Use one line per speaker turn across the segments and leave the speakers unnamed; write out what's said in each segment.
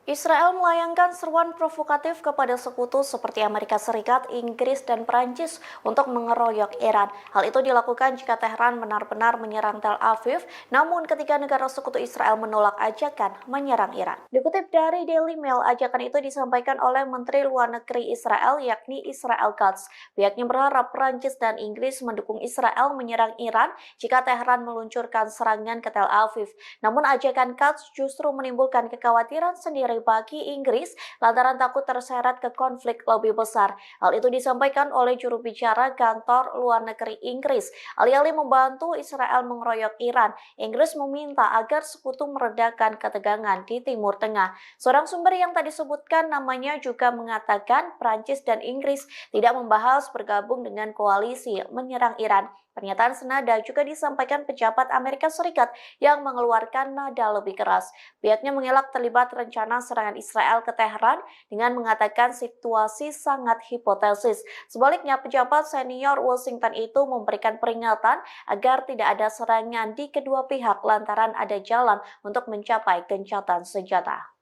Israel melayangkan seruan provokatif kepada sekutu seperti Amerika Serikat, Inggris, dan Perancis untuk mengeroyok Iran. Hal itu dilakukan jika Teheran benar-benar menyerang Tel Aviv, namun ketiga negara sekutu Israel menolak ajakan menyerang Iran. Dikutip dari Daily Mail, ajakan itu disampaikan oleh Menteri Luar Negeri Israel, yakni Israel Katz. Pihaknya berharap Perancis dan Inggris mendukung Israel menyerang Iran jika Teheran meluncurkan serangan ke Tel Aviv. Namun ajakan Katz justru menimbulkan kekhawatiran sendiri bagi Inggris lantaran takut terseret ke konflik lebih besar. Hal itu disampaikan oleh juru bicara kantor luar negeri Inggris. Alih-alih membantu Israel mengeroyok Iran, Inggris meminta agar sekutu meredakan ketegangan di Timur Tengah. Seorang sumber yang tadi disebutkan namanya juga mengatakan Prancis dan Inggris tidak membahas bergabung dengan koalisi menyerang Iran. Pernyataan senada juga disampaikan pejabat Amerika Serikat yang mengeluarkan nada lebih keras. Pihaknya mengelak terlibat rencana serangan Israel ke Teheran dengan mengatakan situasi sangat hipotesis. Sebaliknya, pejabat senior Washington itu memberikan peringatan agar tidak ada serangan di kedua pihak lantaran ada jalan untuk mencapai gencatan senjata.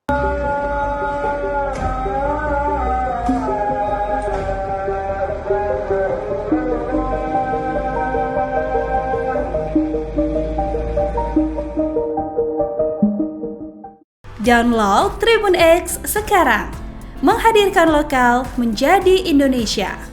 Download Tribun X sekarang, menghadirkan lokal menjadi Indonesia.